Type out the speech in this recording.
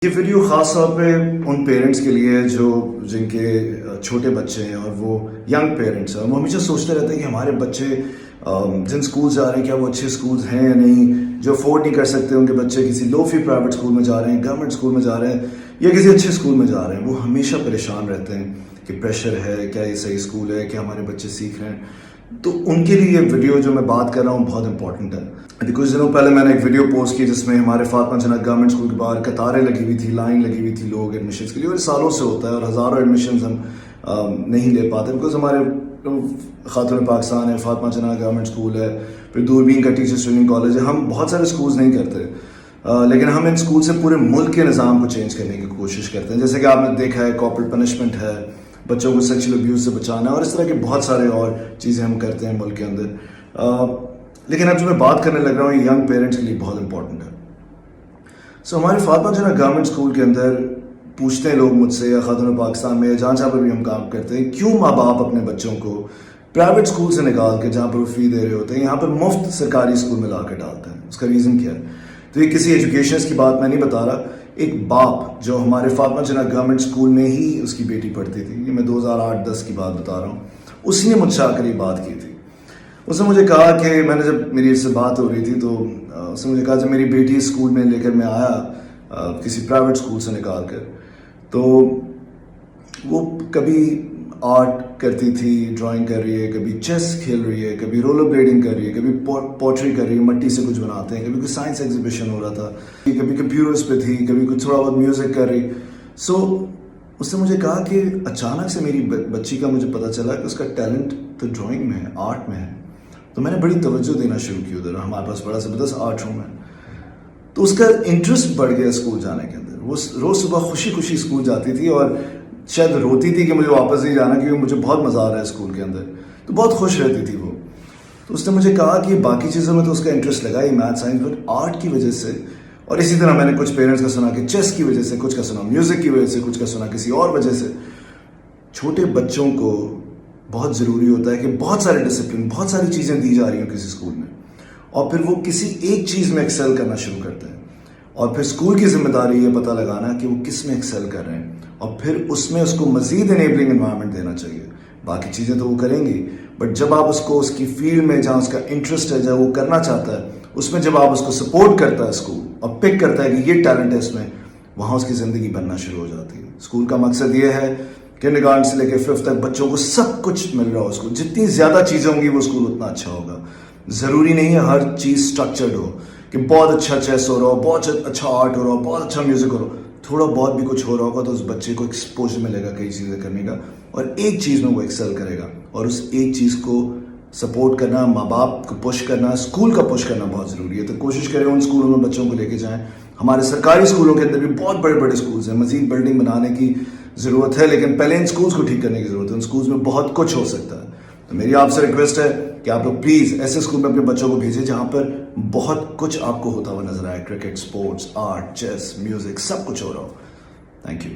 یہ ویڈیو خاص طور پہ ان پیرنٹس کے لیے ہے جو جن کے چھوٹے بچے ہیں اور وہ ینگ پیرنٹس ہیں. وہ ہمیشہ سوچتے رہتے ہیں کہ ہمارے بچے جن سکول جا رہے ہیں کیا وہ اچھے سکولز ہیں یا نہیں, جو افورڈ نہیں کر سکتے ان کے بچے کسی لو فی پرائیویٹ سکول میں جا رہے ہیں, گورنمنٹ سکول میں جا رہے ہیں یا کسی اچھے سکول میں جا رہے ہیں. وہ ہمیشہ پریشان رہتے ہیں کہ پریشر ہے, کیا یہ صحیح سکول ہے, کیا ہمارے بچے سیکھ رہے ہیں. تو ان کے لیے یہ ویڈیو جو میں بات کر رہا ہوں بہت امپورٹنٹ ہے. ابھی کچھ دنوں پہلے میں نے ایک ویڈیو پوسٹ کی جس میں ہمارے فاطمہ جناح گورنمنٹ اسکول کے باہر قطاریں لگی ہوئی تھی, لائن لگی ہوئی تھی لوگ ایڈمیشنز کے لیے, اور سالوں سے ہوتا ہے اور ہزاروں ایڈمیشنز ہم نہیں لے پاتے بیکاز ہمارے خاتون پاکستان ہے, فاطمہ جناح گورنمنٹ اسکول ہے, پھر دوربین کا ٹیچرس ٹریننگ کالج ہے. ہم بہت سارے اسکولز نہیں کرتے لیکن ہم ان اسکول سے پورے ملک کے نظام کو چینج کرنے کی کوشش کرتے ہیں. جیسے کہ آپ نے دیکھا ہے کارپوریٹ پنشمنٹ ہے, بچوں کو سیکشل ابیوز سے بچانا, اور اس طرح کے بہت سارے اور چیزیں ہم کرتے ہیں ملک کے اندر. لیکن اب جو میں بات کرنے لگ رہا ہوں یہ ینگ پیرنٹس کے لیے بہت امپورٹنٹ ہے. ہمارے فاطمہ جناح گورنمنٹ اسکول کے اندر پوچھتے ہیں لوگ مجھ سے, یا خاتون پاکستان میں جہاں جہاں پر بھی ہم کام کرتے ہیں, کیوں ماں باپ اپنے بچوں کو پرائیویٹ اسکول سے نکال کے جہاں پر وہ فی دے رہے ہوتے ہیں یہاں پر مفت سرکاری اسکول میں لا کے ڈالتے ہیں. اس کا ریزن کیا ہے؟ تو یہ کسی ایجوکیشنس کی بات میں نہیں بتا رہا. ایک باپ جو ہمارے فاطمہ جناح گورنمنٹ اسکول میں ہی اس کی بیٹی پڑھتی تھی, یہ میں 2008-10 کی بات بتا رہا ہوں, اسی نے مجھ سے آ کر یہ بات کی تھی. اس نے مجھے کہا کہ میں نے جب میری اس سے بات ہو رہی تھی تو اس نے مجھے کہا جب میری بیٹی اسکول میں لے کر میں آیا کسی پرائیویٹ اسکول سے نکال کر, تو وہ کبھی آرٹ کرتی تھی, ڈرائنگ کر رہی ہے, کبھی چیس کھیل رہی ہے, کبھی رولر بلیڈنگ کر رہی ہے, کبھی پوٹری کر رہی ہے, مٹی سے کچھ بناتے ہیں, کبھی کوئی سائنس ایگزیبیشن ہو رہا تھا, کبھی کمپیوٹرز پہ تھی, کبھی کچھ تھوڑا بہت میوزک کر رہی. اس نے مجھے کہا کہ اچانک سے میری بچی کا مجھے پتہ چلا کہ اس کا ٹیلنٹ تو ڈرائنگ میں ہے, آرٹ میں ہے. تو میں نے بڑی توجہ دینا شروع کی ادھر. ہمارے پاس بڑا زبردست آرٹ روم ہے, تو اس کا انٹرسٹ بڑھ گیا اسکول جانے کے اندر. وہ روز صبح خوشی خوشی اسکول جاتی تھی اور شاید روتی تھی کہ مجھے واپس نہیں جانا کیونکہ مجھے بہت مزہ آ رہا ہے اسکول کے اندر, تو بہت خوش رہتی تھی وہ. تو اس نے مجھے کہا کہ باقی چیزوں میں تو اس کا انٹرسٹ لگا ہی, میتھ سائنس, بٹ آرٹ کی وجہ سے, اور اسی طرح میں نے کچھ پیرنٹس کا سنا کہ چیس کی وجہ سے, کچھ کا سنا میوزک کی وجہ سے, کچھ کا سنا کسی اور وجہ سے. چھوٹے بچوں کو بہت ضروری ہوتا ہے کہ بہت سارے ڈسپلن, بہت ساری چیزیں دی جا رہی ہوں کسی اسکول میں, اور پھر وہ کسی ایک چیز میں ایکسل کرنا شروع کرتے ہیں, اور پھر اسکول کی ذمہ داری یہ پتہ لگانا کہ وہ کس میں ایکسل کر رہے ہیں, اور پھر اس میں اس کو مزید انیبلنگ انوائرمنٹ دینا چاہیے. باقی چیزیں تو وہ کریں گی, بٹ جب آپ اس کو اس کی فیلڈ میں جہاں اس کا انٹرسٹ ہے, جہاں وہ کرنا چاہتا ہے, اس میں جب آپ اس کو سپورٹ کرتا ہے اسکول اور پک کرتا ہے کہ یہ ٹیلنٹ ہے اس میں, وہاں اس کی زندگی بننا شروع ہو جاتی ہے. اسکول کا مقصد یہ ہے کنڈرگارٹن سے لے کے 5th تک بچوں کو سب کچھ مل رہا ہو. اس کو جتنی زیادہ چیزیں ہوں گی وہ اسکول اتنا اچھا ہوگا. ضروری نہیں ہے ہر چیز اسٹرکچرڈ ہو کہ بہت اچھا چیس ہو رہا ہو, بہت اچھا آرٹ ہو رہا ہو, بہت اچھا میوزک ہو رہا ہو. تھوڑا بہت بھی کچھ ہو رہا ہوگا تو اس بچے کو ایکسپوجر ملے گا کئی چیزیں کرنے کا, اور ایک چیز میں وہ ایکسل کرے گا. اور اس ایک چیز کو سپورٹ کرنا, ماں باپ کو پش کرنا, اسکول کا پش کرنا بہت ضروری ہے. تو کوشش کریں ان اسکولوں میں بچوں کو لے کے جائیں. ہمارے سرکاری اسکولوں کے اندر بھی بہت بڑے بڑے اسکولز ہیں, مزید بلڈنگ بنانے کی ضرورت ہے, لیکن پہلے ان اسکولز کو ٹھیک کرنے کی ضرورت ہے. ان اسکولز میں بہت کچھ ہو سکتا ہے. تو میری آپ سے ریکویسٹ ہے کہ آپ لوگ پلیز ایسے اسکول میں اپنے بچوں کو بھیجیں جہاں پر بہت کچھ آپ کو ہوتا ہوا نظر آئے. Cricket, sports, art, chess, music, سب کچھ ہو رہا ہو. Thank you.